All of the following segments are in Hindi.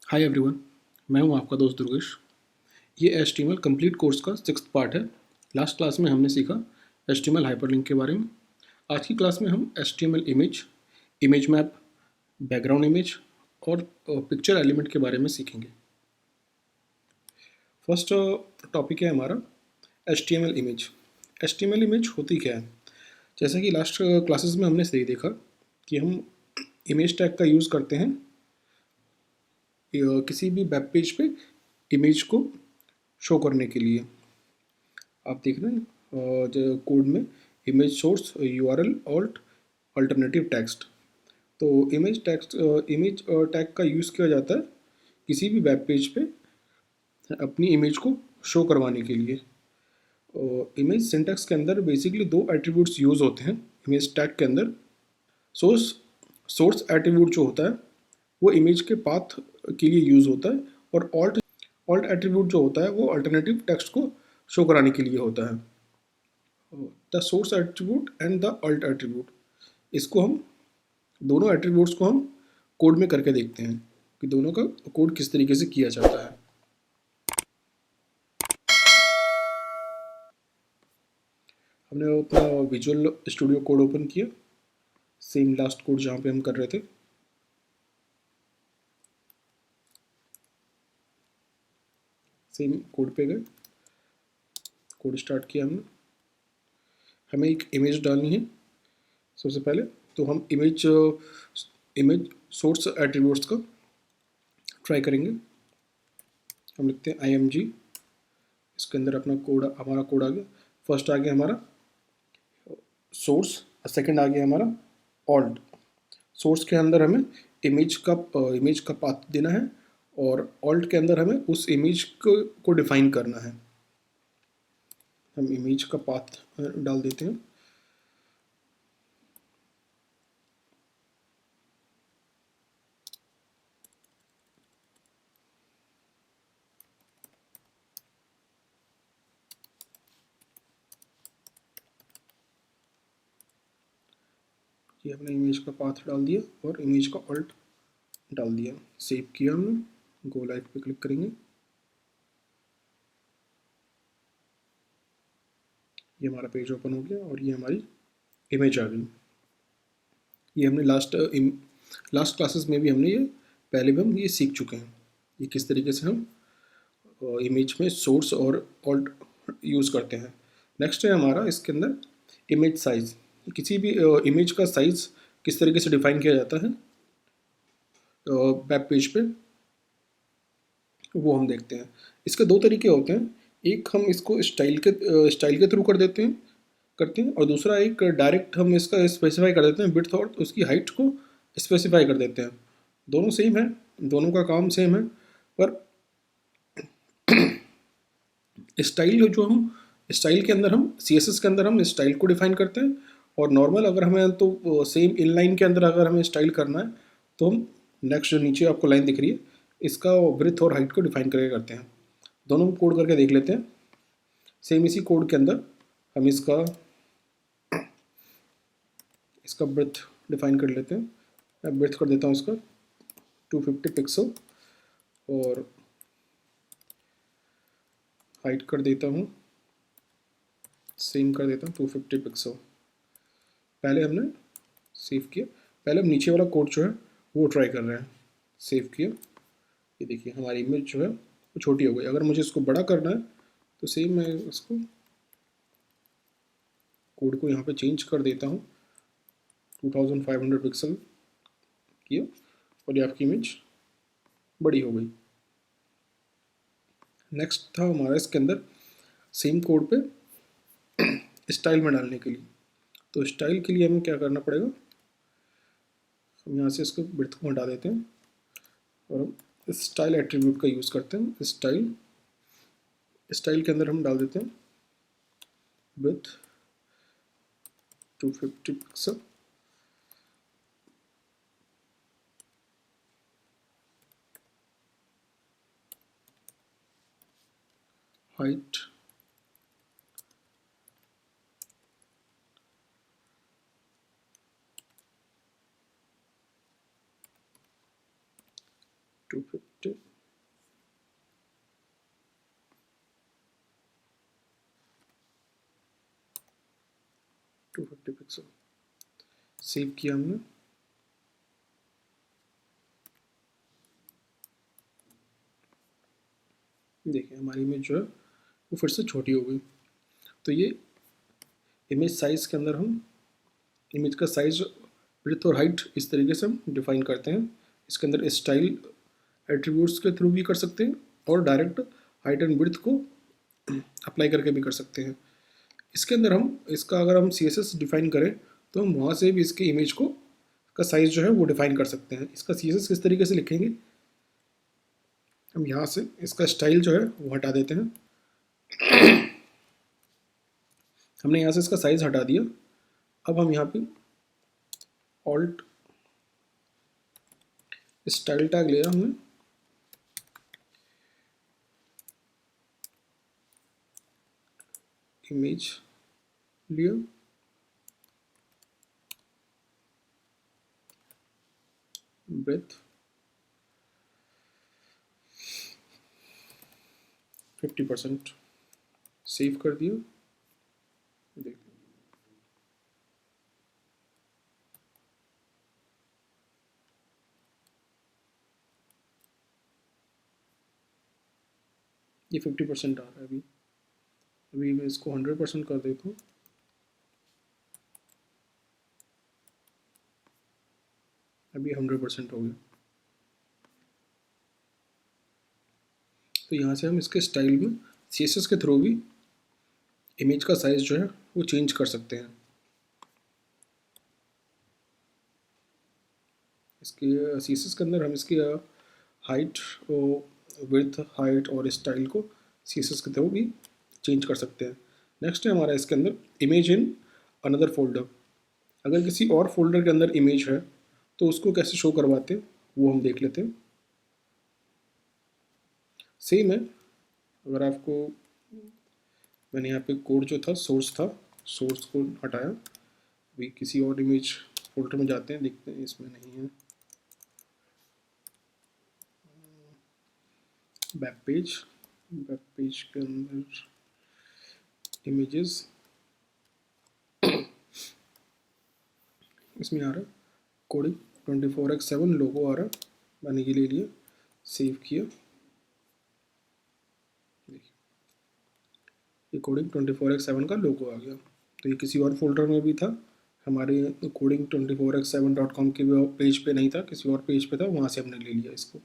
हाय एवरीवन, मैं हूं आपका दोस्त दुर्गेश। ये HTML कंप्लीट कोर्स का 6th पार्ट है। लास्ट क्लास में हमने सीखा HTML हाइपरलिंक के बारे में। आज की क्लास में हम HTML image, image map, background image और पिक्चर एलिमेंट के बारे में सीखेंगे। फर्स्ट टॉपिक है हमारा HTML इमेज। HTML इमेज होती क्या है? जैसा कि लास्ट क्लासेस में हमने सही देखा कि हम इमेज टैग का यूज़ करते हैं किसी भी वेब पेज पे इमेज को शो करने के लिए। आप देख रहे हैं जो कोड में image source URL alt alternative text. तो इमेज टेक्स्ट इमेज टैग का यूज़ किया जाता है किसी भी वेब पेज पे अपनी इमेज को शो करवाने के लिए। इमेज सिंटैक्स के अंदर बेसिकली दो एट्रीब्यूट्स यूज़ होते हैं इमेज टैग के अंदर। सोर्स सोर्स एट्रीब्यूट जो होता है वो इमेज के पाथ के लिए यूज़ होता है, और ऑल्ट ऑल्ट एट्रीब्यूट जो होता है वो अल्टरनेटिव टेक्स्ट को शो कराने के लिए होता है। The source attribute and the alt attribute, इसको हम दोनों एट्रीब्यूट्स को हम कोड में करके देखते हैं कि दोनों का कोड किस तरीके से किया जाता है। हमने अपना विजुअल स्टूडियो कोड ओपन किया, सेम लास्ट कोड जहाँ पे हम कर रहे थे। सेम कोड पे गए, कोड स्टार्ट किया हमने। हमें एक इमेज डालनी है सबसे पहले, तो हम इमेज सोर्स एट्रीब्यूट्स का ट्राई करेंगे। हम लिखते हैं IMG, इसके अंदर अपना कोड, हमारा कोड आ गया। फर्स्ट आ गया हमारा सोर्स, सेकंड आ गया हमारा ऑल्ट। सोर्स के अंदर हमें इमेज का पाथ देना है, और ऑल्ट के अंदर हमें उस इमेज को डिफाइन करना है। हम इमेज का पाथ डाल देते हैं। ये हमने इमेज का पाथ डाल दिया और इमेज का ऑल्ट डाल दिया। सेव किया हमने, गो लाइव पे क्लिक करेंगे। ये हमारा पेज ओपन हो गया और ये हमारी इमेज आ गई। ये हमने लास्ट क्लासेस में भी हमने ये पहले भी हम ये सीख चुके हैं, ये किस तरीके से हम इमेज में सोर्स और ऑल्ट यूज़ करते हैं। नेक्स्ट है हमारा इसके अंदर इमेज साइज़। किसी भी इमेज का साइज़ किस तरीके से डिफाइन किया जाता है वेब पेज पे, वो हम देखते हैं। इसके दो तरीके होते हैं, एक हम इसको स्टाइल के थ्रू करते हैं, और दूसरा एक डायरेक्ट हम इसका स्पेसिफाई कर देते हैं विड्थ और उसकी हाइट को स्पेसिफाई कर देते हैं। दोनों सेम है, दोनों का काम सेम है, पर स्टाइल जो हम स्टाइल के अंदर हम CSS के अंदर हम स्टाइल को डिफाइन करते हैं, और नॉर्मल अगर हमें तो सेम इनलाइन के अंदर अगर हमें स्टाइल करना है तो हम नेक्स्ट जो नीचे आपको लाइन दिख रही है इसका ब्रेथ और हाइट को डिफाइन करके करते हैं। दोनों को कोड करके देख लेते हैं। सेम इसी कोड के अंदर हम इसका ब्रेथ डिफाइन कर लेते हैं। मैं ब्रेथ कर देता हूँ इसका 250 पिक्सल, और हाइट कर देता हूँ, सेम कर देता हूँ 250 पिक्सल। पहले हमने सेव किया, पहले हम नीचे वाला कोड जो है वो ट्राई कर रहे हैं। सेव किया, ये देखिए हमारी इमेज जो है वो छोटी हो गई। अगर मुझे इसको बड़ा करना है तो सेम मैं इसको कोड को यहाँ पे चेंज कर देता हूँ, 2500 पिक्सल किया, और ये आपकी इमेज बड़ी हो गई। नेक्स्ट था हमारा इसके अंदर सेम कोड पे स्टाइल में डालने के लिए। तो स्टाइल के लिए हमें क्या करना पड़ेगा, हम यहाँ से इसको ब्रेथ को हटा देते हैं और हम स्टाइल एट्रीब्यूट का यूज़ करते हैं। स्टाइल के अंदर हम डाल देते हैं breadth 250 pixel, height 250 250, 250 pixel. Save किया हमने। देखिए हमारी इमेज जो है वो फिर से छोटी हो गई। तो ये इमेज साइज़ के अंदर हम इमेज का साइज, विड्थ और हाइट इस तरीके से हम डिफाइन करते हैं। इसके अंदर स्टाइल एट्रीब्यूट्स के थ्रू भी कर सकते हैं और डायरेक्ट हाइट एंड विड्थ को अप्लाई करके भी कर सकते हैं। इसके अंदर हम इसका अगर हम CSS डिफाइन करें तो हम वहाँ से भी इसके इमेज को का साइज़ जो है वो डिफाइन कर सकते हैं। इसका CSS किस तरीके से लिखेंगे, हम यहाँ से इसका स्टाइल जो है वो हटा देते हैं। हमने यहाँ से इसका साइज़ हटा दिया। अब हम यहाँ पे ऑल्ट स्टाइल टैग लिया हमने, इमेज लिया, ब्रेथ 50%, सेव कर दिया। देख ये 50% आ रहा है। अभी मैं इसको 100% कर देता हूँ। अभी 100% हो गया। तो यहाँ से हम इसके स्टाइल में CSS के थ्रू भी इमेज का साइज़ जो है वो चेंज कर सकते हैं। इसके CSS के अंदर हम इसकी हाइट और विड्थ, हाइट और स्टाइल को CSS के थ्रू भी चेंज कर सकते हैं। नेक्स्ट है हमारा इसके अंदर इमेज इन अनदर फोल्डर। अगर किसी और फोल्डर के अंदर इमेज है तो उसको कैसे शो करवाते हैं वो हम देख लेते हैं। सेम है, अगर आपको मैंने यहाँ पे कोड जो था सोर्स को हटाया। अभी किसी और इमेज फोल्डर में जाते हैं, देखते हैं इसमें नहीं है। बैक पेज के अंदर इमेजेस इसमें आ रहा है कोडिंग 24x7 लोगो आ रहा है। मैंने ये ले लिया, सेव किया। ये कोडिंग 24x7 का लोगो आ गया। तो ये किसी और फोल्डर में भी था, हमारे कोडिंग 24x7.com के पेज पे नहीं था, किसी और पेज पे था, वहाँ से हमने ले लिया इसको।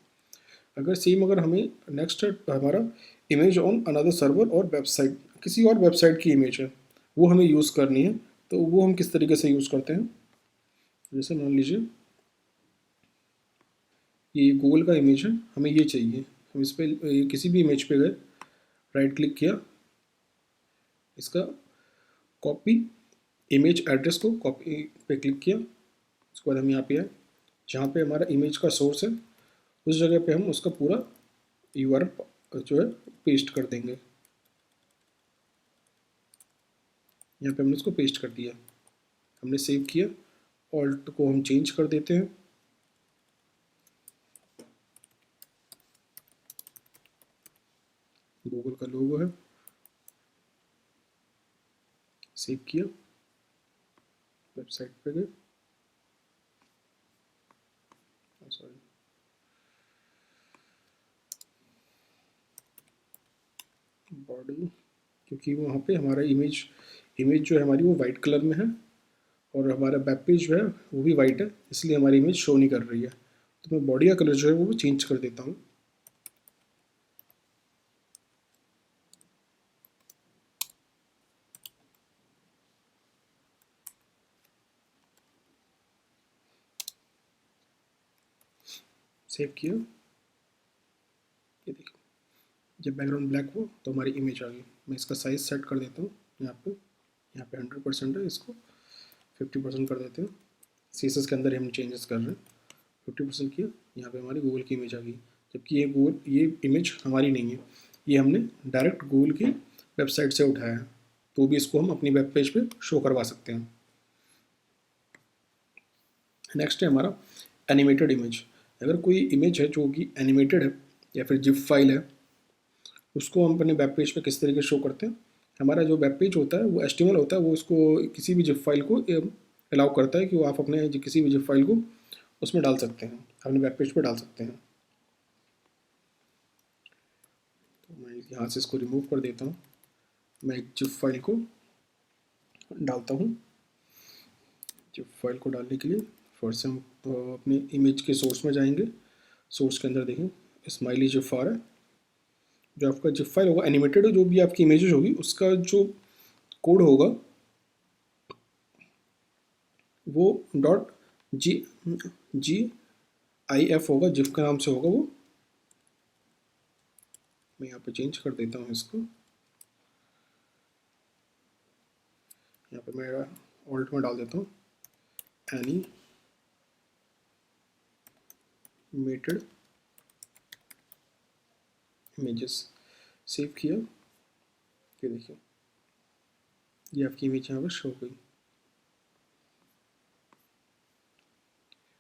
अगर हमें नेक्स्ट हमारा इमेज ऑन अनदर सर्वर और वेबसाइट, किसी और वेबसाइट की इमेज है वो हमें यूज़ करनी है, तो वो हम किस तरीके से यूज़ करते हैं। जैसे मान लीजिए ये गूगल का इमेज है, हमें ये चाहिए। हम इस पर किसी भी इमेज पे गए, राइट क्लिक किया, इसका कॉपी इमेज एड्रेस को कॉपी पे क्लिक किया। उसके बाद हम यहाँ पे आए, जहाँ पे हमारा इमेज का सोर्स है उस जगह पे हम उसका पूरा URL जो है पेस्ट कर देंगे। यहाँ पे हमने इसको पेस्ट कर दिया, हमने सेव किया। ऑल्ट को हम चेंज कर देते हैं, गूगल का लोगो है, सेव किया, वेबसाइट पे गए, सॉरी बॉडी, क्योंकि वहाँ पे हमारा इमेज जो है हमारी वो वाइट कलर में है और हमारा वेब पेज जो है वो भी वाइट है, इसलिए हमारी इमेज शो नहीं कर रही है। तो मैं बॉडी का कलर जो है वो भी चेंज कर देता हूँ। सेव किया, ये देखिए जब बैकग्राउंड ब्लैक हो तो हमारी इमेज आ गई। मैं इसका साइज़ सेट कर देता हूँ, यहाँ पे 100% है, इसको 50% कर देते हैं। CSS के अंदर हम चेंजेस कर रहे हैं। 50% किया, यहाँ पे हमारी गूगल की इमेज आ गई, जबकि ये इमेज हमारी नहीं है, ये हमने डायरेक्ट गूगल की वेबसाइट से उठाया है, तो भी इसको हम अपनी वेब पेज पे शो करवा सकते हैं। नेक्स्ट है हमारा एनिमेटेड इमेज। अगर कोई इमेज है जो कि एनिमेटेड है या फिर जिप फाइल है, उसको हम अपने वेब पेज पे किस तरीके से शो करते हैं। हमारा जो वेब पेज होता है वो HTML होता है, वो उसको किसी भी जिप फाइल को अलाउ करता है कि वो आप अपने किसी भी जिप फाइल को उसमें डाल सकते हैं, अपने वेब पेज पे डाल सकते हैं। तो मैं यहाँ से इसको रिमूव कर देता हूँ। मैं एक जिप फाइल को डालता हूँ। जिप फाइल को डालने के लिए फर्स्ट हम अपने इमेज के सोर्स में जाएंगे। सोर्स के अंदर देखें स्माइली जिप फाइल है। जो आपका जिप फाइल होगा एनिमेटेड, जो भी आपकी इमेजेस होगी उसका जो कोड होगा वो .gif होगा, जिफ के नाम से होगा वो। मैं यहाँ पे चेंज कर देता हूँ इसको। यहाँ पे मैं ऑल्ट में डाल देता हूँ एनिमेटेड इमेजेस। सेव किया, ये देखिए ये आपकी इमेज यहाँ पर शो हो गई।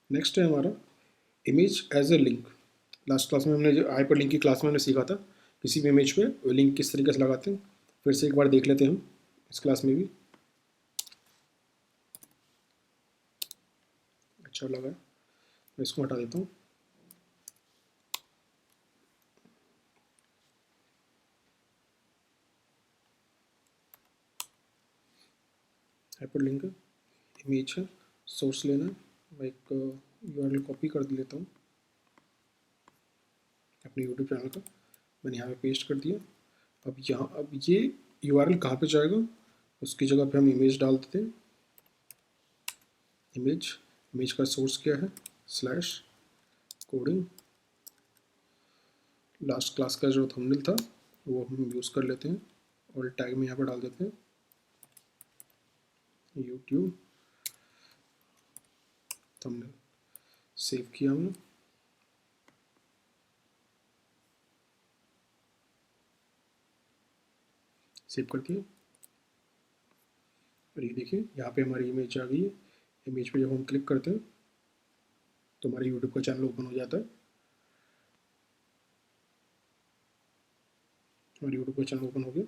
नेक्स्ट है हमारा image as a link. Last class में हमने जो हाइपर लिंक की क्लास में हमने सीखा था किसी भी इमेज पे लिंक किस तरीके से लगाते हैं, फिर से एक बार देख लेते हैं हम इस क्लास में भी। अच्छा लगा, मैं इसको हटा देता हूँ। हाइपर लिंक इमेज है, सोर्स लेना है। मैं एक URL कॉपी कर लेता हूँ अपने यूट्यूब चैनल का, मैंने यहाँ पे पेस्ट कर दिया। अब ये URL कहाँ पे जाएगा, उसकी जगह पे हम इमेज डाल देते हैं। इमेज का सोर्स क्या है, स्लैश कोडिंग। लास्ट क्लास का जो थंबनेल था वो हम यूज़ कर लेते हैं और टैग में यहाँ पर डाल देते हैं यूट्यूब थंबनेल। सेव किया हमने, सेव कर दिया और ये देखिए यहाँ पे हमारी इमेज आ गई है। इमेज पे जब हम क्लिक करते हैं तो हमारे यूट्यूब का चैनल ओपन हो जाता है। हमारे यूट्यूब का चैनल ओपन हो गया।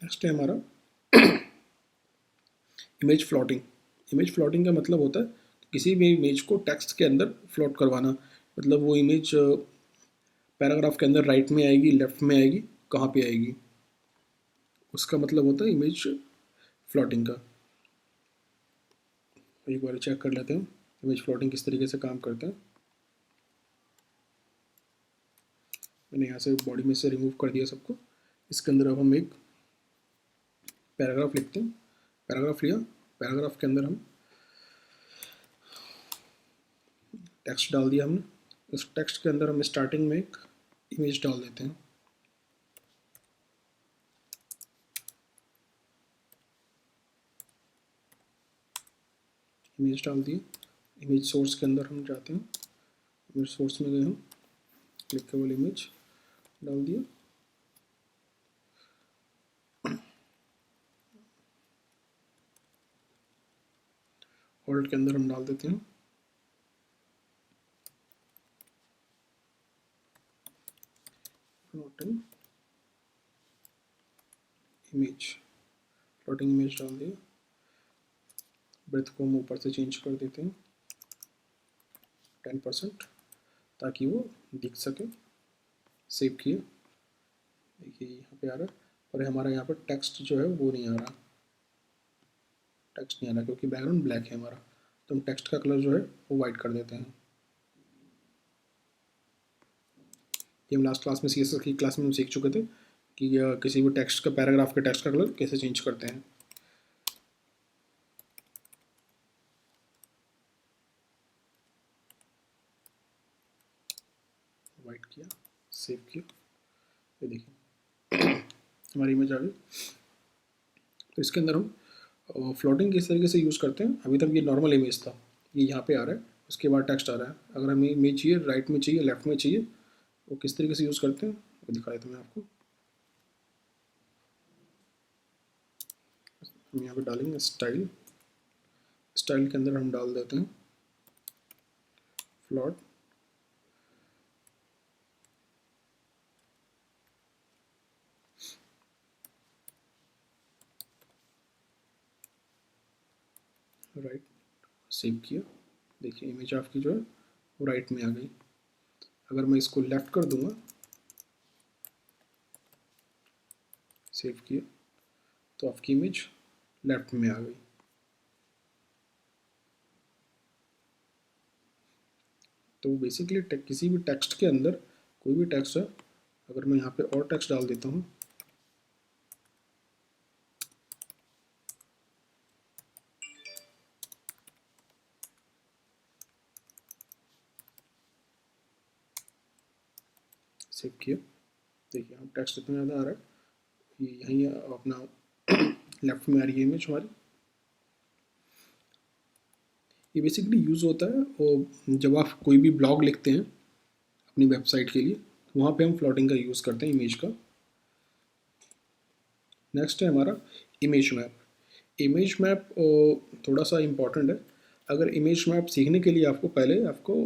नेक्स्ट है हमारा इमेज फ्लोटिंग। इमेज फ्लोटिंग का मतलब होता है किसी भी इमेज को टेक्स्ट के अंदर फ्लोट करवाना। मतलब वो इमेज पैराग्राफ के अंदर राइट में आएगी, लेफ्ट में आएगी, कहाँ पे आएगी, उसका मतलब होता है इमेज फ्लोटिंग का। एक बार चेक कर लेते हैं इमेज फ्लोटिंग किस तरीके से काम करता है। मैंने यहाँ से बॉडी में से रिमूव कर दिया सबको। इसके अंदर अब हम एक पैराग्राफ लिखते हैं। पैराग्राफ लिया, पैराग्राफ के अंदर हम टेक्स्ट डाल दिया हमने। इस टेक्स्ट के अंदर हम स्टार्टिंग में एक इमेज डाल देते हैं। इमेज डाल दिए। इमेज सोर्स के अंदर हम जाते हैं, इमेज सोर्स में गए हम, क्लिकेबल इमेज डाल दिया। ऑल्ट के अंदर हम डाल देते हैं फ्लोटिंग इमेज। फ्लोटिंग इमेज डाल दिया। ब्रेथ को हम ऊपर से चेंज कर देते हैं 10% ताकि वो दिख सके। सेव किया, देखिए यहाँ पे आ रहा है, और हमारा यहाँ पर टेक्स्ट जो है वो नहीं आ रहा, टेक्स्ट नहीं आ रहा क्योंकि बैकग्राउंड ब्लैक है हमारा। तो हम टेक्स्ट का कलर जो है वो वाइट कर देते हैं। ये हम लास्ट क्लास में CSS की क्लास में हम सीख चुके थे कि किसी भी टेक्स्ट का, पैराग्राफ के टेक्स्ट का कलर कैसे चेंज करते हैं। वाइट किया, सेव किया, ये देखिए हमारी इमेज आ गई। तो इसके अंदर हम फ्लोटिंग किस तरीके से यूज़ करते हैं। अभी तक ये नॉर्मल इमेज था, ये यहाँ पे आ रहा है, उसके बाद टेक्स्ट आ रहा है। अगर हमें इमेज चाहिए राइट में चाहिए, लेफ्ट में चाहिए, वो किस तरीके से यूज़ करते हैं वो दिखा देता हूँ मैं आपको। हम यहाँ पे डालेंगे स्टाइल स्टाइल के अंदर हम डाल देते हैं फ्लॉट, राइट, सेव किया। देखिए इमेज आपकी जो है वो राइट में आ गई। अगर मैं इसको लेफ़्ट कर दूंगा, सेव किया, तो आपकी इमेज लेफ़्ट में आ गई। तो बेसिकली किसी भी टेक्स्ट के अंदर, कोई भी टेक्स्ट है, अगर मैं यहाँ पे और टेक्स्ट डाल देता हूँ, सेव किया, देखिए हम टेक्स्ट इतना ज़्यादा आ रहा है, ये यहीं अपना लेफ्ट में आ रही है इमेज हमारी। ये बेसिकली यूज़ होता है और जब आप कोई भी ब्लॉग लिखते हैं अपनी वेबसाइट के लिए, तो वहाँ पे हम फ्लॉटिंग का यूज़ करते हैं इमेज का। नेक्स्ट है हमारा इमेज मैप। इमेज मैप थोड़ा सा इम्पॉर्टेंट है। अगर इमेज मैप सीखने के लिए आपको पहले आपको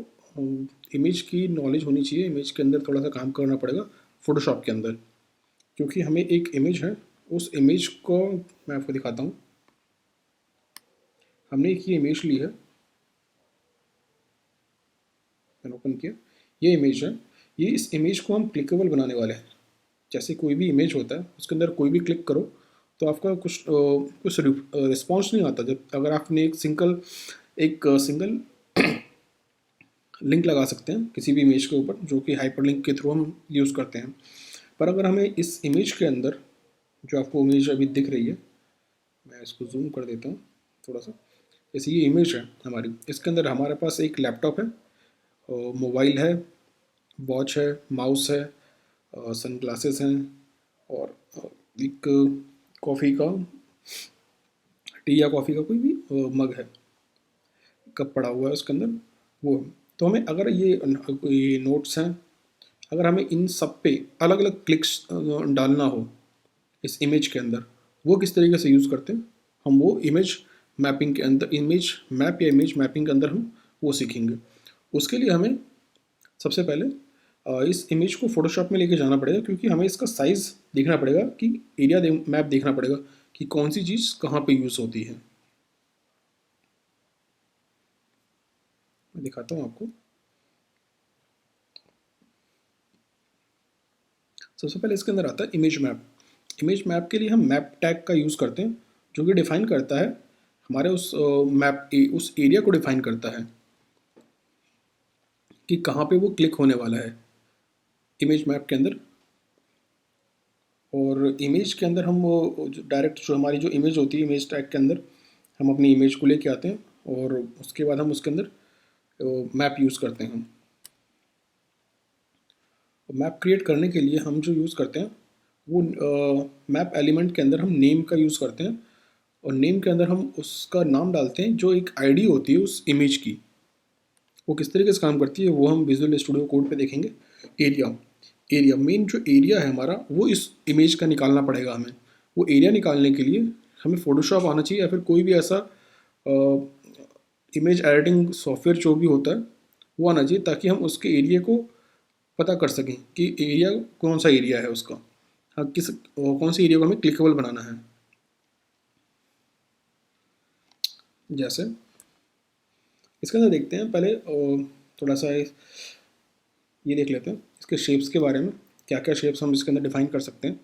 इमेज की नॉलेज होनी चाहिए, इमेज के अंदर थोड़ा सा काम करना पड़ेगा फोटोशॉप के अंदर, क्योंकि हमें एक इमेज है, उस इमेज को मैं आपको दिखाता हूँ। हमने एक ये इमेज ली है, मैंने ओपन किया, ये इमेज है, ये इस इमेज को हम क्लिकेबल बनाने वाले हैं। जैसे कोई भी इमेज होता है उसके अंदर कोई भी क्लिक करो तो आपका कुछ रिस्पॉन्स नहीं आता। जब अगर आपने एक सिंगल लिंक लगा सकते हैं किसी भी इमेज के ऊपर, जो कि हाइपरलिंक के थ्रू हम यूज़ करते हैं। पर अगर हमें इस इमेज के अंदर, जो आपको इमेज अभी दिख रही है, मैं इसको जूम कर देता हूँ थोड़ा सा, जैसे ये इमेज है हमारी, इसके अंदर हमारे पास एक लैपटॉप है, मोबाइल है, वॉच है, माउस है, सन ग्लासेस हैं, और एक कॉफ़ी का, टी या कॉफ़ी का कोई भी मग है, कप पड़ा हुआ है उसके अंदर, वो है। तो हमें अगर ये नोट्स हैं, अगर हमें इन सब पे अलग अलग क्लिक्स डालना हो इस इमेज के अंदर, वो किस तरीके से यूज़ करते हैं, हम वो इमेज मैपिंग के अंदर, इमेज मैप या इमेज मैपिंग के अंदर हम वो सीखेंगे। उसके लिए हमें सबसे पहले इस इमेज को फोटोशॉप में लेके जाना पड़ेगा, क्योंकि हमें इसका साइज़ देखना पड़ेगा, कि मैप देखना पड़ेगा कि कौन सी चीज़ कहाँ पे यूज़ होती है। मैं दिखाता हूँ आपको। सबसे पहले इसके अंदर आता है इमेज मैप। इमेज मैप के लिए हम मैप टैग का यूज़ करते हैं, जो कि डिफ़ाइन करता है हमारे उस एरिया को डिफ़ाइन करता है कि कहाँ पे वो क्लिक होने वाला है इमेज मैप के अंदर। और इमेज के अंदर हम वो डायरेक्ट जो हमारी जो इमेज होती है, इमेज टैग के अंदर हम अपनी इमेज को लेके आते हैं, और उसके बाद हम उसके अंदर मैप यूज़ करते हैं। मैप क्रिएट करने के लिए हम जो यूज़ करते हैं वो मैप एलिमेंट के अंदर हम नेम का यूज़ करते हैं, और नेम के अंदर हम उसका नाम डालते हैं जो एक आईडी होती है उस इमेज की। वो किस तरीके से काम करती है वो हम विजुअल स्टूडियो कोड पे देखेंगे। एरिया, एरिया मेन जो एरिया है हमारा, वो इस इमेज का निकालना पड़ेगा हमें। वो एरिया निकालने के लिए हमें फ़ोटोशॉप आना चाहिए, या फिर कोई भी ऐसा इमेज एडिटिंग सॉफ्टवेयर जो भी होता है वो आना चाहिए, ताकि हम उसके एरिया को पता कर सकें कि एरिया कौन सा एरिया है उसका, हाँ कौन सी एरिया को हमें क्लिकेबल बनाना है। जैसे इसके अंदर देखते हैं पहले, थोड़ा सा ये देख लेते हैं इसके शेप्स के बारे में, क्या क्या शेप्स हम इसके अंदर डिफाइन कर सकते हैं।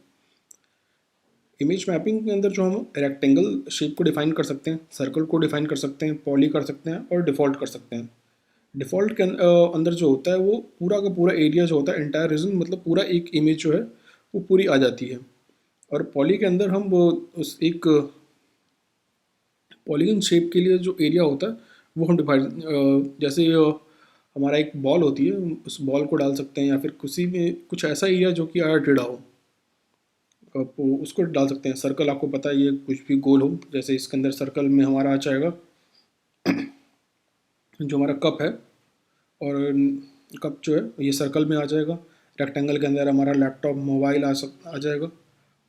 इमेज मैपिंग के अंदर जो हम रेक्टेंगल शेप को डिफाइन कर सकते हैं, सर्कल को डिफाइन कर सकते हैं, पॉली कर सकते हैं, और डिफ़ॉल्ट कर सकते हैं। डिफ़ॉल्ट के अंदर जो होता है वो पूरा का पूरा एरिया जो होता है, एंटायर रीजन, मतलब पूरा एक इमेज जो है वो पूरी आ जाती है। और पॉली के अंदर हम वो उस एक पॉलीगन शेप के लिए जो एरिया होता है वो हम डिफाइन, जैसे हमारा एक बॉल होती है, उस बॉल को डाल सकते हैं, या फिर किसी में कुछ ऐसा एरिया जो कि आड़ा टेढ़ा हो, आप उसको डाल सकते हैं। सर्कल आपको पता है ये कुछ भी गोल हो, जैसे इसके अंदर सर्कल में हमारा आ जाएगा जो हमारा कप है, और कप जो है ये सर्कल में आ जाएगा। रेक्टेंगल के अंदर हमारा लैपटॉप, मोबाइल आ जाएगा,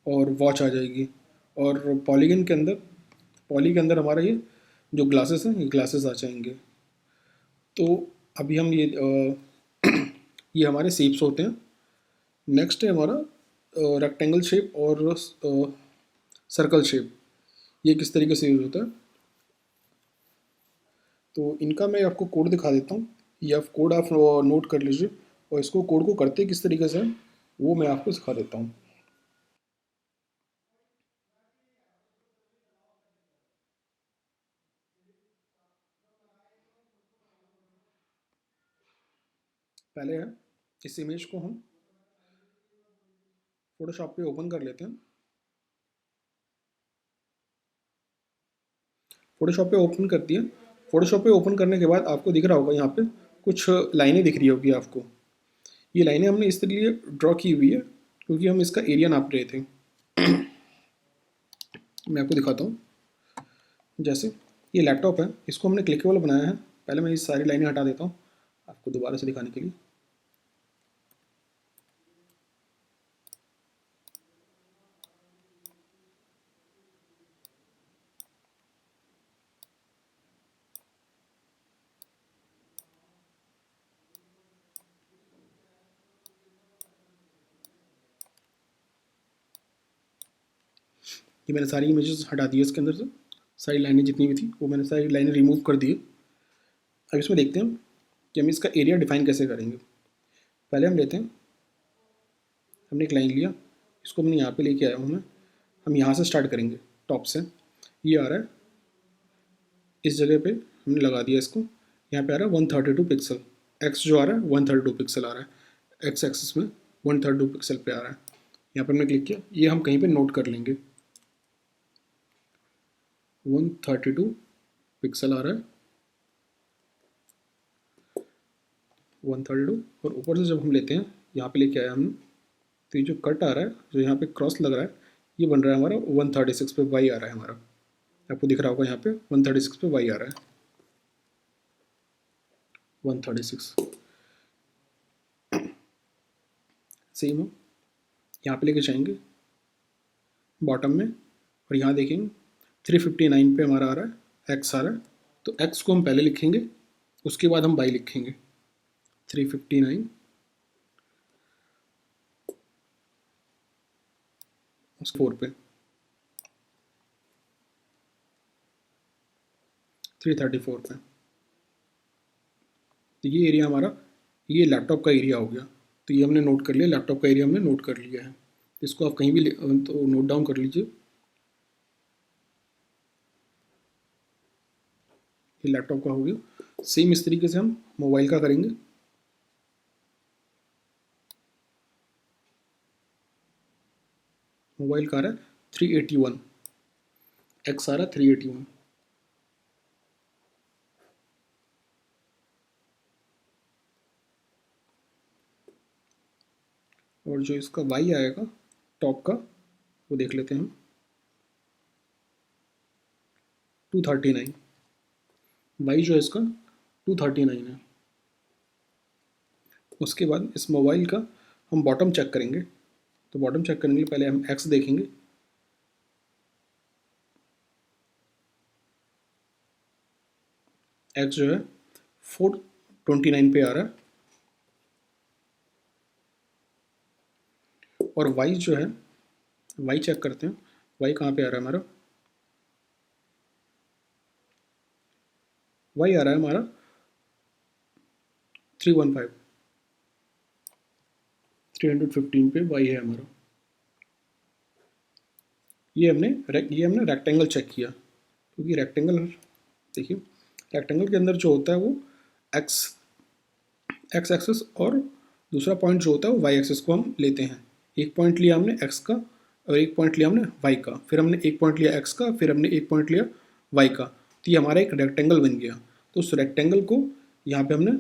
और वॉच आ जाएगी। और पॉलीगन के अंदर, पॉली के अंदर हमारा ये जो ग्लासेस हैं ये ग्लासेस आ जाएंगे। तो अभी हम ये हमारे शेप्स होते हैं। नेक्स्ट है हमारा रेक्टेंगल शेप और सर्कल शेप, ये किस तरीके से यूज होता है। तो इनका मैं आपको कोड दिखा देता हूँ, ये आप कोड आप नोट कर लीजिए, और इसको कोड को करते किस तरीके से हैं, वो मैं आपको सिखा देता हूँ। पहले है इस इमेज को हम फोटोशॉप पे ओपन कर लेते हैं। फोटोशॉप पे ओपन कर दिया। फोटोशॉप पे ओपन करने के बाद आपको दिख रहा होगा यहाँ पे कुछ लाइनें दिख रही होगी आपको। ये लाइनें हमने इस लिए ड्रॉ की हुई है क्योंकि हम इसका एरिया नाप रहे थे। मैं आपको दिखाता हूँ। जैसे ये लैपटॉप है, इसको हमने क्लिकेबल बनाया है। पहले मैं ये सारी लाइनें हटा देता हूँ आपको दोबारा से दिखाने के लिए। ये मैंने सारी इमेजेस हटा दी है इसके अंदर से, सारी लाइनें जितनी भी थी वो मैंने सारी लाइनें रिमूव कर दी है। अब इसमें देखते हैं कि हम इसका एरिया डिफाइन कैसे करेंगे। पहले हम लेते हैं, हमने एक लाइन लिया, इसको हमने यहाँ पे लेके आया हूँ मैं। हम यहाँ से स्टार्ट करेंगे टॉप से। ये आ रहा है इस जगह पे, हमने लगा दिया इसको। यहाँ पे आ रहा है 132 पिक्सल, एक्स जो आ रहा है 132 पिक्सल आ रहा है, एक्स एक्सिस में 132 पिक्सल पे आ रहा है। यहाँ पर हमने क्लिक किया, ये हम कहीं पे नोट कर लेंगे 132 पिक्सल आ रहा है 132। और ऊपर से जब हम लेते हैं, यहाँ पे लेके आया हमने, तो ये जो कट आ रहा है, जो यहाँ पे क्रॉस लग रहा है, ये बन रहा है हमारा 136 पे वाई आ रहा है हमारा। आपको दिख रहा होगा यहाँ पे 136 पे वाई आ रहा है 136। सेम हम यहाँ पे लेके जाएंगे बॉटम में, और यहाँ देखेंगे 359 पे हमारा आ रहा है, एक्स आ रहा है। तो एक्स को हम पहले लिखेंगे, उसके बाद हम वाई लिखेंगे 359 उस 4 पे 334 पे। तो ये एरिया हमारा, ये लैपटॉप का एरिया हो गया। तो ये हमने नोट कर लिया, लैपटॉप का एरिया हमने नोट कर लिया है। इसको आप कहीं भी तो नोट डाउन कर लीजिए। ये लैपटॉप का हो गया। सेम इस तरीके से हम मोबाइल का करेंगे। मोबाइल का आ रहा है 381, एक्स आ रहा है 381। और जो इसका वाई आएगा टॉप का, वो देख लेते हैं हम 239। वाई जो है इसका 239 है। उसके बाद इस मोबाइल का हम बॉटम चेक करेंगे। तो बॉटम चेक करने के लिए पहले हम एक्स देखेंगे। एक्स जो है 429 पे आ रहा है। और वाई जो है, वाई चेक करते हैं, वाई कहाँ पे आ रहा है हमारा। वाई आ रहा है हमारा 315, 315 पे वाई है हमारा। ये हमने रेक्टेंगल चेक किया, क्योंकि रेक्टेंगल, देखिए रेक्टेंगल के अंदर जो होता है वो एक्स एक्स एक्सिस और दूसरा पॉइंट जो होता है वो वाई एक्सिस को हम लेते हैं। एक पॉइंट लिया हमने एक्स का और एक पॉइंट लिया हमने वाई का, फिर हमने एक पॉइंट लिया एक्स का, फिर हमने एक पॉइंट लिया वाई का। तो ये हमारा एक रेक्टेंगल बन गया। तो उस रेक्टेंगल को यहाँ पे हमने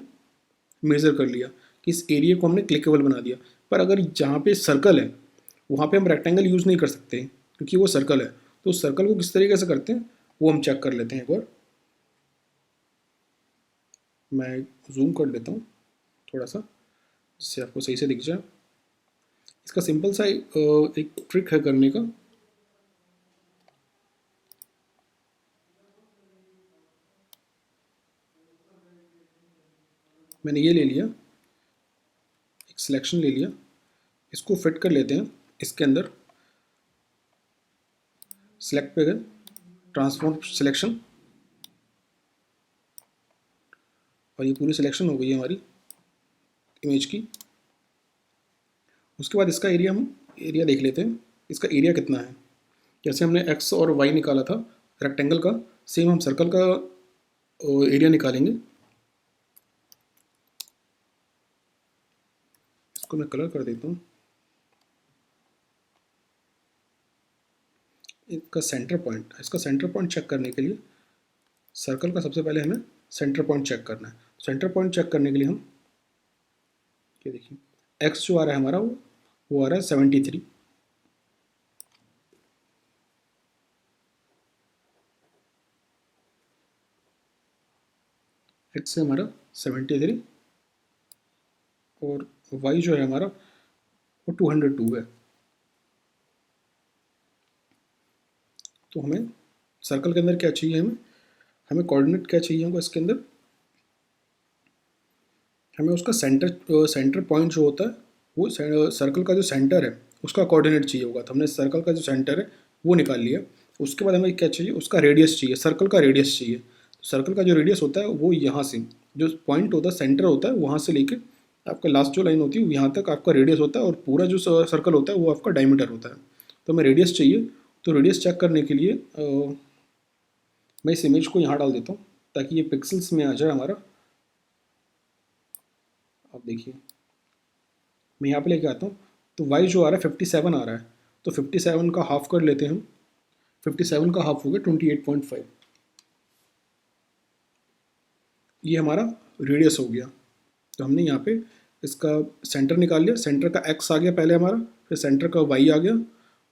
मेज़र कर लिया कि इस एरिया को हमने क्लिकेबल बना दिया। पर अगर जहाँ पे सर्कल है वहाँ पे हम रेक्टेंगल यूज़ नहीं कर सकते क्योंकि वो सर्कल है। तो उस सर्कल को किस तरीके से करते हैं वो हम चेक कर लेते हैं एक बार। मैं जूम कर लेता हूँ थोड़ा सा, जिससे आपको सही से दिख जाए। इसका सिंपल सा एक ट्रिक है करने का। मैंने ये ले लिया, एक सिलेक्शन ले लिया, इसको फिट कर लेते हैं इसके अंदर। सिलेक्ट पे गए, ट्रांसफॉर्म सिलेक्शन, और ये पूरी सिलेक्शन हो गई है हमारी इमेज की। उसके बाद इसका एरिया, हम एरिया देख लेते हैं, इसका एरिया कितना है। जैसे हमने एक्स और वाई निकाला था रेक्टेंगल का, सेम हम सर्कल का एरिया निकालेंगे। इसको मैं कलर कर देता हूँ। इसका सेंटर पॉइंट चेक करने के लिए सर्कल का सबसे पहले हमें सेंटर पॉइंट चेक करना है। सेंटर पॉइंट चेक करने के लिए हम ये देखिए, एक्स जो आ रहा है हमारा वो आ रहा है 73, एक्स है हमारा 73, और वाई जो है हमारा वो 202 है। तो हमें सर्कल के अंदर क्या चाहिए, हमें कोऑर्डिनेट क्या चाहिए हमको इसके अंदर, हमें उसका सेंटर पॉइंट जो होता है वो सर्कल का जो सेंटर है उसका कोऑर्डिनेट चाहिए होगा। तो हमने सर्कल का जो सेंटर है वो निकाल लिया। उसके बाद हमें क्या चाहिए, उसका रेडियस चाहिए, सर्कल का रेडियस चाहिए। तो सर्कल का जो रेडियस होता है वो यहाँ से, जो पॉइंट होता है सेंटर होता है वहाँ से लेके आपका लास्ट जो लाइन होती है यहाँ तक आपका रेडियस होता है, और पूरा जो सर्कल होता है वो आपका डायमीटर होता है। तो हमें रेडियस चाहिए। तो रेडियस चेक करने के लिए मैं इस इमेज को यहाँ डाल देता हूँ ताकि ये पिक्सल्स में आ जाए हमारा। आप देखिए, मैं यहाँ पे लेके आता हूँ, तो y जो आ रहा है 57 आ रहा है। तो 57 का हाफ कर लेते हैं हम। 57 का हाफ हो गया 28.5। ये हमारा रेडियस हो गया। तो हमने यहाँ पे इसका सेंटर निकाल लिया। सेंटर का x आ गया पहले हमारा, फिर सेंटर का y आ गया,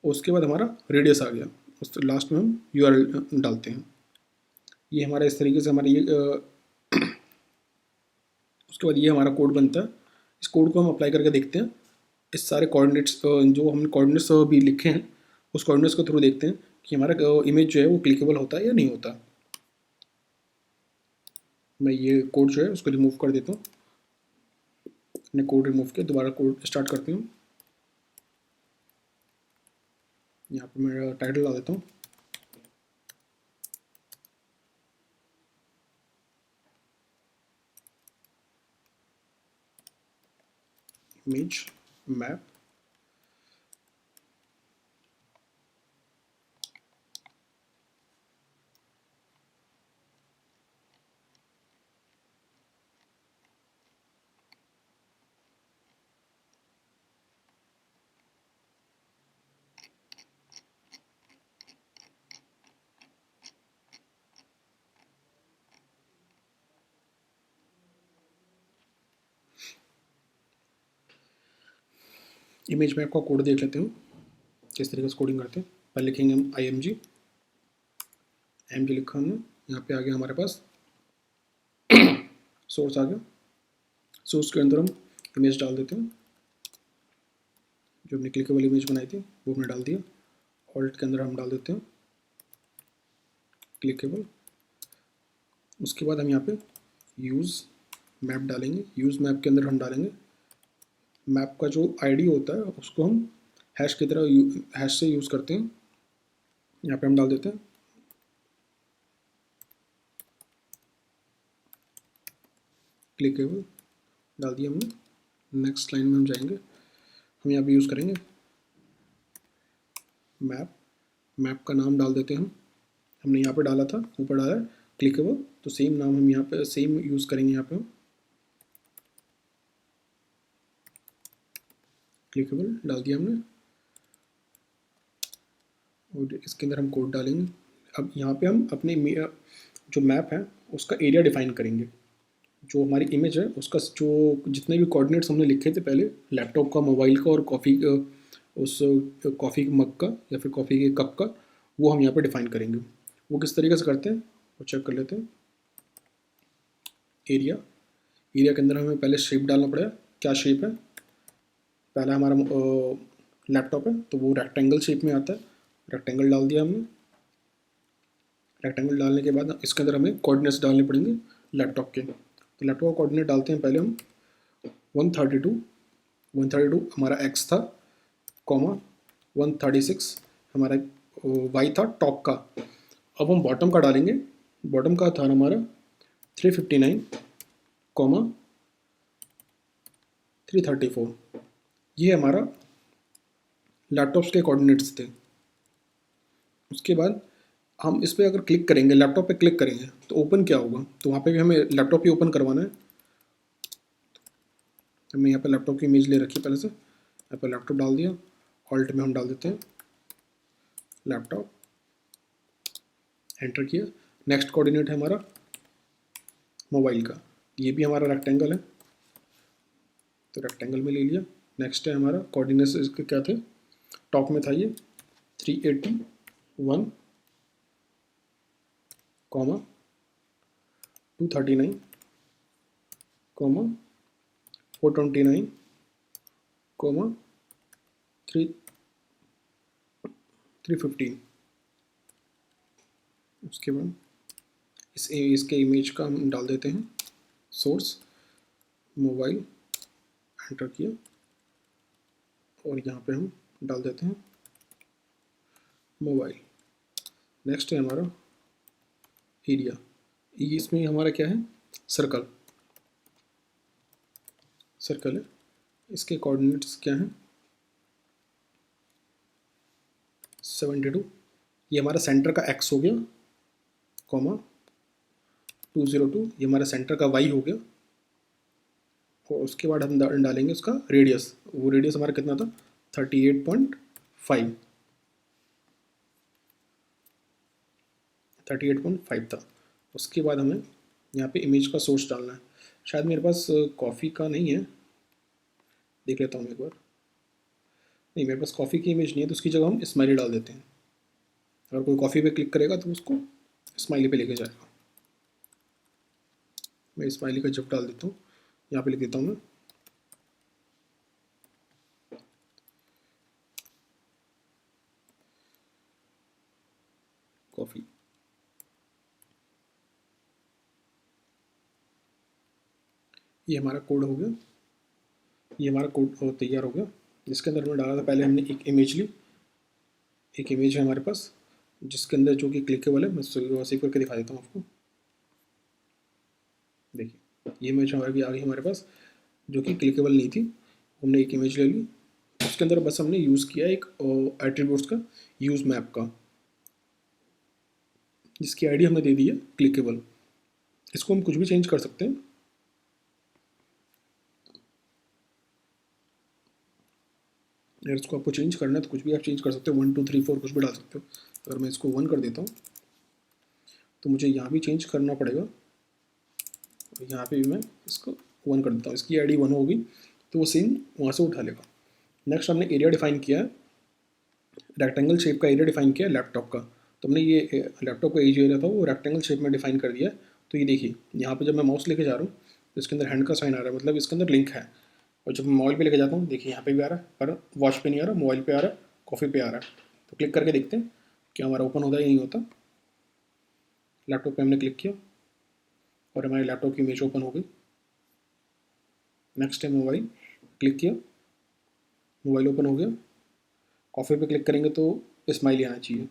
और उसके बाद हमारा रेडियस आ गया। उस लास्ट में हम URL डालते हैं। ये हमारा इस तरीके से हमारा ये उसके बाद ये हमारा कोड बनता है। इस कोड को हम अप्लाई करके देखते हैं। इस सारे कोऑर्डिनेट्स जो हमने कोऑर्डिनेट्स भी लिखे हैं उस कोऑर्डिनेट्स को थ्रू देखते हैं कि हमारा इमेज जो है वो क्लिकेबल होता है या नहीं होता। मैं ये कोड जो है उसको रिमूव कर देता हूँ। मैंने कोड रिमूव किया, दोबारा कोड स्टार्ट करती हूँ। यहाँ पर मैं टाइटल ला देता हूँ, इमेज मैप। इमेज मैप का कोड देख लेते हैं किस तरीके से कोडिंग करते हैं। पहले लिखेंगे हम IMG, लिखा हमने, यहाँ पे आ गया हमारे पास सोर्स आ गया। सोर्स के अंदर हम इमेज डाल देते हैं, जो हमने क्लिकेबल इमेज बनाई थी वो हमने डाल दिया। ऑल्ट के अंदर हम डाल देते हैं क्लिकेबल। उसके बाद हम यहाँ पे यूज़ मैप डालेंगे। यूज़ मैप के अंदर हम डालेंगे मैप का जो ID होता है उसको हम हैश की तरह हैश से यूज़ करते हैं। यहाँ पे हम डाल देते हैं क्लिकेबल, डाल दिया हमने। नेक्स्ट लाइन में हम जाएंगे, हम यहाँ पे यूज़ करेंगे मैप। मैप का नाम डाल देते हैं हमने यहाँ पे डाला था, ऊपर डाला है क्लिकेबल, तो सेम नाम हम यहाँ पे सेम यूज़ करेंगे। यहाँ पे हम क्लिकेबल डाल दिया हमने, और इसके अंदर हम कोड डालेंगे। अब यहाँ पे हम अपने जो मैप है उसका एरिया डिफाइन करेंगे। जो हमारी इमेज है उसका जो जितने भी कोऑर्डिनेट्स हमने लिखे थे पहले, लैपटॉप का, मोबाइल का और उस कॉफ़ी के मग का या फिर कॉफ़ी के कप का, वो हम यहाँ पे डिफाइन करेंगे। वो किस तरीके से करते हैं वो चेक कर लेते हैं। एरिया के अंदर हमें पहले शेप डालना पड़ेगा। क्या शेप है, पहला हमारा लैपटॉप है तो वो रेक्टेंगल शेप में आता है, रेक्टेंगल डाल दिया हमने। रेक्टेंगल डालने के बाद इसके अंदर हमें कोऑर्डिनेट्स डालने पड़ेंगे लैपटॉप के। तो लैपटॉप का कोऑर्डिनेट डालते हैं पहले हम 132 हमारा एक्स था, कॉमा 136 हमारा वाई था टॉप का। अब हम बॉटम का डालेंगे, बॉटम का था हमारा 359, कॉमा 334। ये हमारा लैपटॉप्स के कोऑर्डिनेट्स थे। उसके बाद हम इस पर अगर क्लिक करेंगे, लैपटॉप पे क्लिक करेंगे तो ओपन क्या होगा, तो वहाँ पे भी हमें लैपटॉप ही ओपन करवाना है। हमने यहाँ पे लैपटॉप की इमेज ले रखी है पहले से, यहाँ पे लैपटॉप डाल दिया, ऑल्ट में हम डाल देते हैं लैपटॉप, एंटर किया। नेक्स्ट कोऑर्डिनेट है हमारा मोबाइल का, ये भी हमारा रेक्टेंगल है तो रेक्टेंगल में ले लिया। नेक्स्ट है हमारा कोऑर्डिनेट्स, इसके क्या थे, टॉप में था ये 381, कॉमा 239, कॉमा 429, कॉमा 315। उसके बाद इसके इमेज का हम डाल देते हैं सोर्स मोबाइल, एंटर किया और यहाँ पे हम डाल देते हैं मोबाइल। नेक्स्ट है हमारा एरिया, इसमें हमारा क्या है, सर्कल, सर्कल है। इसके कोऑर्डिनेट्स क्या हैं, 72, ये हमारा सेंटर का एक्स हो गया, कॉमा 202 ये हमारा सेंटर का वाई हो गया। और उसके बाद हम डालेंगे उसका रेडियस, वो रेडियस हमारा कितना था 38.5, 38.5 था। उसके बाद हमें यहाँ पे इमेज का सोर्स डालना है। शायद मेरे पास कॉफ़ी का नहीं है, देख लेता हूँ एक बार। नहीं, मेरे पास कॉफ़ी की इमेज नहीं है, तो उसकी जगह हम स्माइली डाल देते हैं। अगर कोई कॉफ़ी पे क्लिक करेगा तो उसको स्माइली पे लेके जाएगा। मैं स्माइली का जब डाल देता हूँ, यहाँ पे लिख देता हूँ मैं कॉफ़ी। ये हमारा कोड हो गया, ये हमारा कोड तैयार हो गया, जिसके अंदर हमने डाला था, पहले हमने एक इमेज ली, एक इमेज है हमारे पास जिसके अंदर जो कि क्लिकेबल है। मैं सेव करके दिखा देता हूँ आपको। देखिए ये इमेज हमारी आ गई हमारे पास, जो कि क्लिकेबल नहीं थी। हमने एक इमेज ले ली, उसके अंदर बस हमने यूज़ किया एक एट्रीब्यूट्स का यूज़ मैप का, जिसकी आईडी हमने दे दी है क्लिकेबल। इसको हम कुछ भी चेंज कर सकते हैं। अगर इसको आपको चेंज करना है तो कुछ भी आप चेंज कर सकते हो, 1 2 3 4 कुछ भी डाल सकते हो। अगर मैं इसको 1 कर देता हूँ तो मुझे यहाँ भी चेंज करना पड़ेगा, यहाँ पे भी मैं इसको 1 कर देता हूँ। इसकी आईडी 1 होगी तो वो सेम वहाँ से उठा लेगा। नेक्स्ट हमने एरिया डिफाइन किया है, रेक्टेंगल शेप का एरिया डिफाइन किया लैपटॉप का। तो हमने ये लैपटॉप का एज एरिया था वो रेक्टेंगल शेप में डिफाइन कर दिया। तो ये देखिए यहाँ पे जब मैं माउस लेके जा रहा हूँ तो इसके अंदर हैंड का साइन आ रहा है, मतलब इसके अंदर लिंक है। और जब मैं मोबाइल पे लेके जाता हूँ, देखिए यहाँ पे भी आ रहा है, पर वॉच पे नहीं आ रहा, मोबाइल पे आ रहा है, कॉफ़ी पे आ रहा है। तो क्लिक करके देखते हैं कि हमारा ओपन होता है या नहीं होता। लैपटॉप पे हमने क्लिक किया और हमारे लैपटॉप की इमेज ओपन हो गई। नेक्स्ट है मोबाइल, क्लिक किया, मोबाइल ओपन हो गया। कॉफ़ी पे क्लिक करेंगे तो स्माइली आना चाहिए,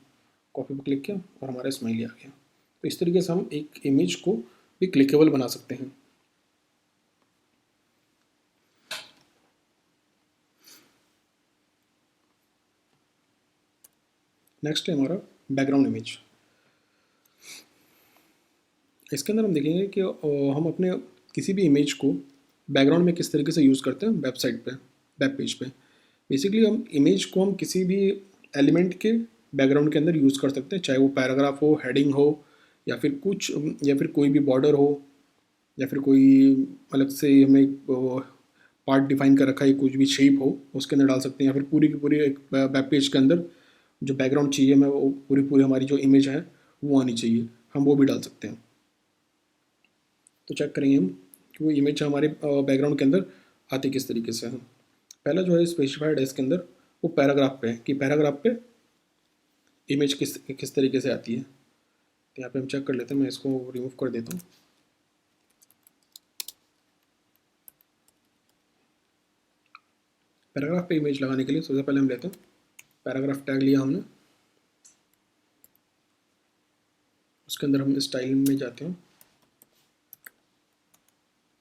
कॉफ़ी पे क्लिक किया और हमारा स्माइली आ गया। तो इस तरीके से हम एक इमेज को भी क्लिकेबल बना सकते हैं। नेक्स्ट है हमारा बैकग्राउंड इमेज। इसके अंदर हम देखेंगे कि हम अपने किसी भी इमेज को बैकग्राउंड में किस तरीके से यूज़ करते हैं वेबसाइट पे, वेब पेज पे। बेसिकली हम इमेज को हम किसी भी एलिमेंट के बैकग्राउंड के अंदर यूज़ कर सकते हैं, चाहे वो पैराग्राफ हो, हेडिंग हो, या फिर कुछ, या फिर कोई भी बॉर्डर हो, या फिर कोई अलग से हमें पार्ट डिफाइन कर रखा है, कुछ भी शेप हो उसके अंदर डाल सकते हैं। या फिर पूरी की पूरी एक वेब पेज के अंदर जो बैकग्राउंड चाहिए हमें, वो पूरी पूरी हमारी जो इमेज है वो आनी चाहिए, हम वो भी डाल सकते हैं। तो चेक करेंगे हम कि वो इमेज हमारे बैकग्राउंड के अंदर आती किस तरीके से है। पहला जो है स्पेसिफाइड है इसके अंदर, वो पैराग्राफ पे है कि पैराग्राफ पे इमेज किस किस तरीके से आती है। तो यहाँ पे हम चेक कर लेते हैं, मैं इसको रिमूव कर देता हूँ। पैराग्राफ पे इमेज लगाने के लिए सबसे पहले हम लेते हैं पैराग्राफ टैग लिया हमने, उसके अंदर हम स्टाइल में जाते हैं,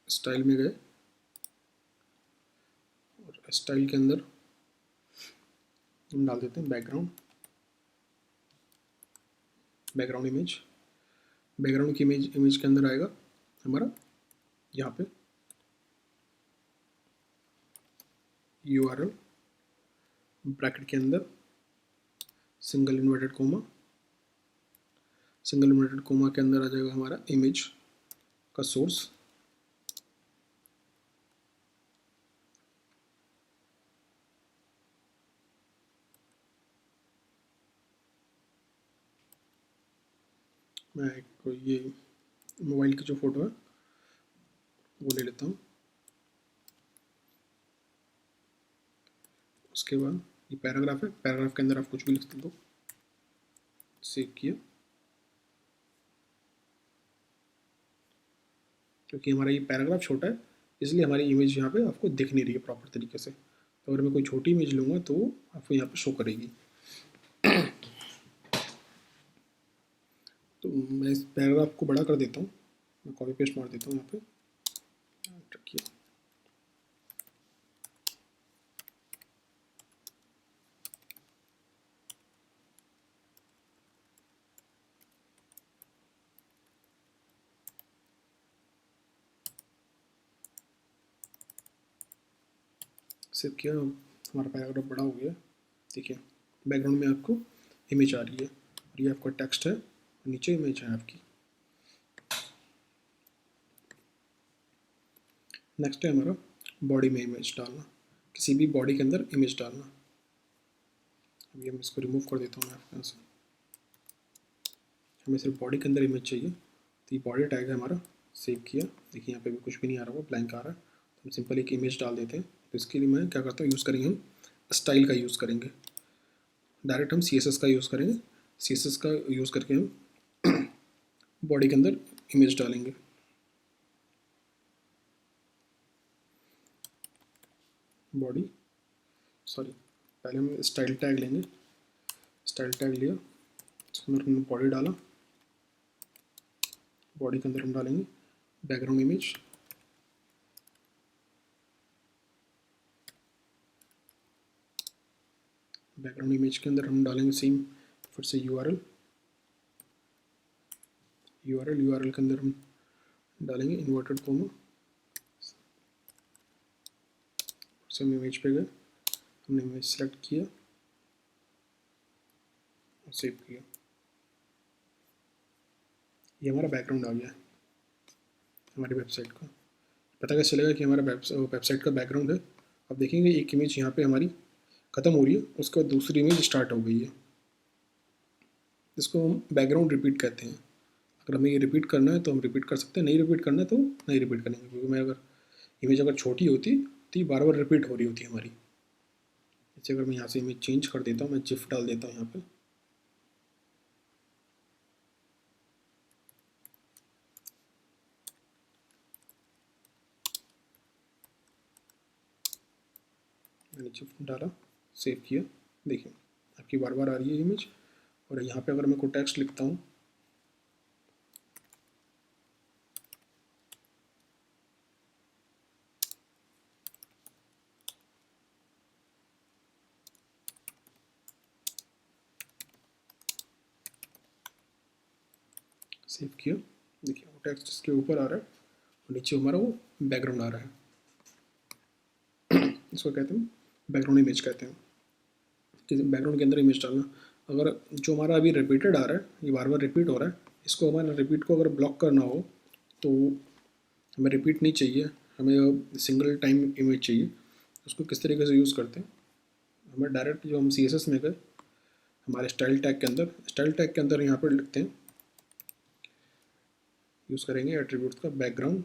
स्टाइल में गए और स्टाइल के अंदर हम डाल देते हैं बैकग्राउंड, बैकग्राउंड इमेज। बैकग्राउंड की इमेज के अंदर आएगा हमारा यहाँ पे URL ब्रैकेट के अंदर single inverted coma, single inverted coma के अंदर आ जाएगा हमारा इमेज का सोर्स, मैं एक ये मोबाइल की जो फ़ोटो है वो ले लेता हूँ। उसके बाद ये पैराग्राफ है, पैराग्राफ के अंदर आप कुछ भी लिख दो, सेव किया। क्योंकि हमारा ये पैराग्राफ छोटा है इसलिए हमारी इमेज यहाँ पे आपको दिख नहीं रही है प्रॉपर तरीके से, तो अगर मैं कोई छोटी इमेज लूँगा तो आपको यहाँ पे शो करेगी। तो मैं इस पैराग्राफ को बड़ा कर देता हूँ, मैं कॉपी पेस्ट मार देता हूँ यहाँ पे, रखिए। सेव किया, हमारा पैराग्राफ बड़ा हो गया। देखिए बैकग्राउंड में आपको इमेज आ रही है और ये आपका टेक्स्ट है, नीचे इमेज है आपकी। नेक्स्ट है हमारा बॉडी में इमेज डालना, किसी भी बॉडी के अंदर इमेज डालना। अभी हम इसको रिमूव कर देता हूँ मैं यहाँ से, हमें सिर्फ बॉडी के अंदर इमेज चाहिए, तो ये बॉडी टैग है हमारा। सेव किया, देखिए यहाँ पे भी कुछ भी नहीं आ रहा, वो ब्लैंक आ रहा है, तो हम सिंपल एक इमेज डाल देते हैं। तो इसके लिए मैं क्या करता हूँ, यूज़ करेंगे हम स्टाइल का यूज़ करेंगे, डायरेक्ट हम CSS का यूज़ करेंगे। CSS का यूज़ करके हम बॉडी के अंदर इमेज डालेंगे। बॉडी सॉरी पहले हम स्टाइल टैग लेंगे, स्टाइल टैग लिया, उसके अंदर हमने बॉडी डाला, बॉडी के अंदर हम डालेंगे बैकग्राउंड इमेज, बैकग्राउंड इमेज के अंदर हम डालेंगे सेम फिर से URL के अंदर हम डालेंगे इन्वर्टेड कोमा, फिर से हम इमेज पे गए, हमने इमेज सेलेक्ट किया और सेव किया। ये हमारा बैकग्राउंड आ गया है हमारी वेबसाइट का। पता कैसे चलेगा कि हमारा वेबसाइट का बैकग्राउंड है? अब देखेंगे एक इमेज यहाँ पे हमारी ख़त्म हो रही है, उसके बाद दूसरी इमेज स्टार्ट हो गई है, इसको हम बैकग्राउंड रिपीट कहते हैं। अगर हमें ये रिपीट करना है तो हम रिपीट कर सकते हैं, नहीं रिपीट करना है तो नहीं रिपीट करेंगे, क्योंकि मैं अगर इमेज अगर छोटी होती तो ये बार बार रिपीट हो रही होती हमारी। जैसे अगर मैं यहाँ से इमेज चेंज कर देता हूँ, मैं जिफ डाल देता हूँ यहाँ पे, मैंने जिफ डाला, सेव किया, देखिए आपकी बार बार आ रही है इमेज। और यहाँ पे अगर मैं कोई टेक्स्ट लिखता हूँ, सेव किया, देखिए वो टेक्स्ट इसके ऊपर आ रहा है और नीचे हमारा वो बैकग्राउंड आ रहा है। इसको कहते हैं बैकग्राउंड इमेज कहते हैं, कि बैकग्राउंड के अंदर इमेज डालना। अगर जो हमारा अभी रिपीटेड आ रहा है, ये बार बार रिपीट हो रहा है, इसको हमारा रिपीट को अगर ब्लॉक करना हो तो हमें रिपीट नहीं चाहिए, हमें सिंगल टाइम इमेज चाहिए। उसको किस तरीके से यूज़ करते हैं, हमें डायरेक्ट जो हम CSS में गए हमारे स्टाइल टैग के अंदर, स्टाइल टैग के अंदर यहाँ पर लिखते हैं, यूज़ करेंगे एट्रीब्यूट्स का बैकग्राउंड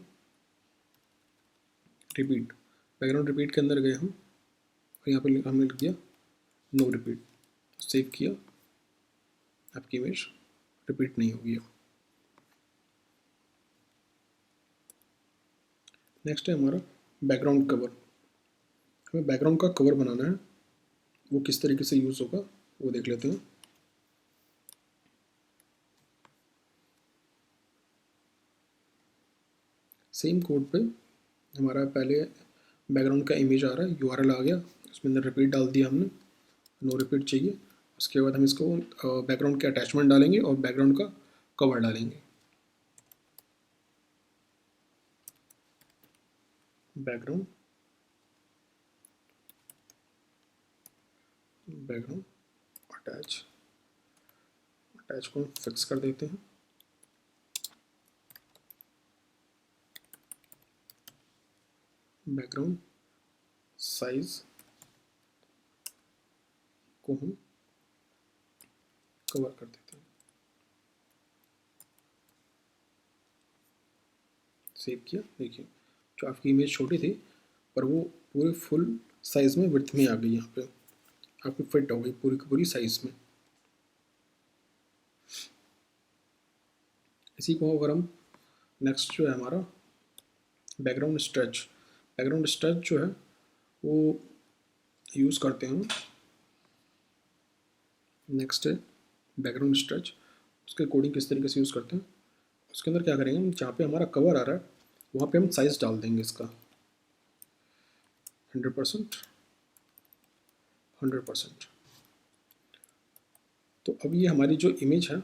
रिपीट। बैकग्राउंड रिपीट के अंदर गए हम और यहाँ पर हमने लिख दिया नो रिपीट, सेव किया, आपकी इमेज रिपीट नहीं होगी। नेक्स्ट है हमारा बैकग्राउंड कवर। हमें बैकग्राउंड का कवर बनाना है, वो किस तरीके से यूज़ होगा वो देख लेते हैं। सेम कोड पे हमारा पहले बैकग्राउंड का इमेज आ रहा है, यूआरएल आ गया, उसमें अंदर रिपीट डाल दिया हमने, नो रिपीट चाहिए। उसके बाद हम इसको बैकग्राउंड के अटैचमेंट डालेंगे और बैकग्राउंड का कवर डालेंगे। बैकग्राउंड बैकग्राउंड अटैच को फिक्स कर देते हैं। बैकग्राउंड साइज को हम कवर कर देते हैं। सेव किया, देखिए जो आपकी इमेज छोटी थी पर वो पूरे फुल साइज में विड्थ में आ गई, यहाँ पे आपकी फिट हो गई पूरी की पूरी साइज में। इसी को अगर हम नेक्स्ट जो है हमारा बैकग्राउंड स्ट्रेच जो है वो यूज़ करते हैं। नेक्स्ट है बैकग्राउंड स्ट्रेच, उसके कोडिंग किस तरीके से यूज़ करते हैं। उसके अंदर क्या करेंगे हम, जहाँ पे हमारा कवर आ रहा है वहाँ पे हम साइज़ डाल देंगे इसका 100%। तो अब ये हमारी जो इमेज है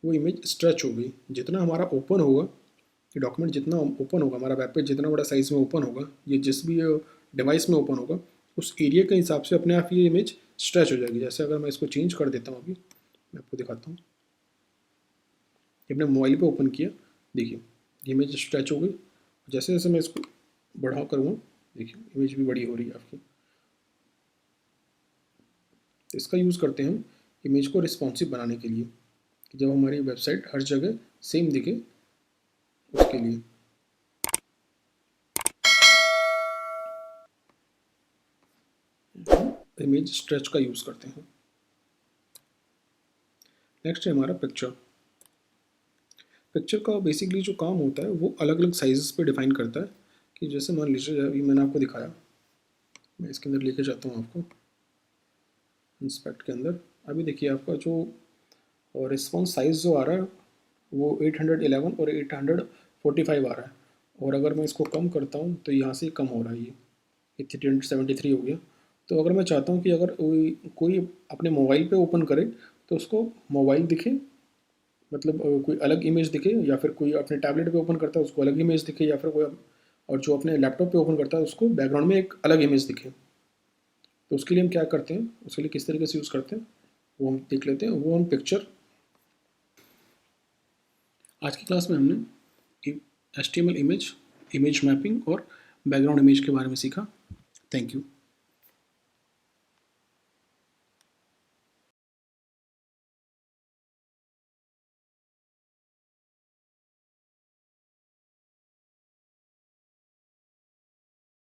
वो इमेज स्ट्रेच हो गई। जितना हमारा ओपन होगा, ये डॉक्यूमेंट जितना ओपन होगा, हमारा वेब पेज जितना बड़ा साइज़ में ओपन होगा, ये जिस भी डिवाइस में ओपन होगा उस एरिया के हिसाब से अपने आप ये इमेज स्ट्रेच हो जाएगी। जैसे अगर मैं इसको चेंज कर देता हूँ, अभी मैं आपको दिखाता हूँ। अपने मोबाइल पे ओपन किया, देखिए इमेज स्ट्रेच हो गई। जैसे जैसे मैं इसको बढ़ा करूँगा, देखिए इमेज भी बड़ी हो रही है आपकी। इसका यूज़ करते हैं हम इमेज को रिस्पॉन्सिव बनाने के लिए, कि जब हमारी वेबसाइट हर जगह सेम दिखे उसके लिए। इमेज स्ट्रेच का यूज़ करते हैं। नेक्स्ट है हमारा पिक्चर का बेसिकली जो काम होता है वो अलग अलग साइज़ पे डिफाइन करता है। कि जैसे मान लीजिए अभी मैंने आपको दिखाया, मैं इसके अंदर लेके जाता हूँ आपको इंस्पेक्ट के अंदर। अभी देखिए आपका जो रिस्पॉन्स साइज़ जो आ रहा है वो 811 और 845 आ रहा है। और अगर मैं इसको कम करता हूँ तो यहाँ से कम हो रहा है, ये 373 हो गया। तो अगर मैं चाहता हूँ कि अगर कोई अपने मोबाइल पे ओपन करे तो उसको मोबाइल दिखे, मतलब कोई अलग इमेज दिखे, या फिर कोई अपने टैबलेट पे ओपन करता है उसको अलग इमेज दिखे, या फिर कोई और जो अपने लैपटॉप पे ओपन करता है उसको बैकग्राउंड में एक अलग इमेज दिखे। तो उसके लिए हम क्या करते हैं, उसके लिए किस तरीके से यूज़ करते हैं वो हम देख लेते हैं। वो हम पिक्चर, आज की क्लास में हमने HTML इमेज मैपिंग और बैकग्राउंड इमेज के बारे में सीखा। Thank you.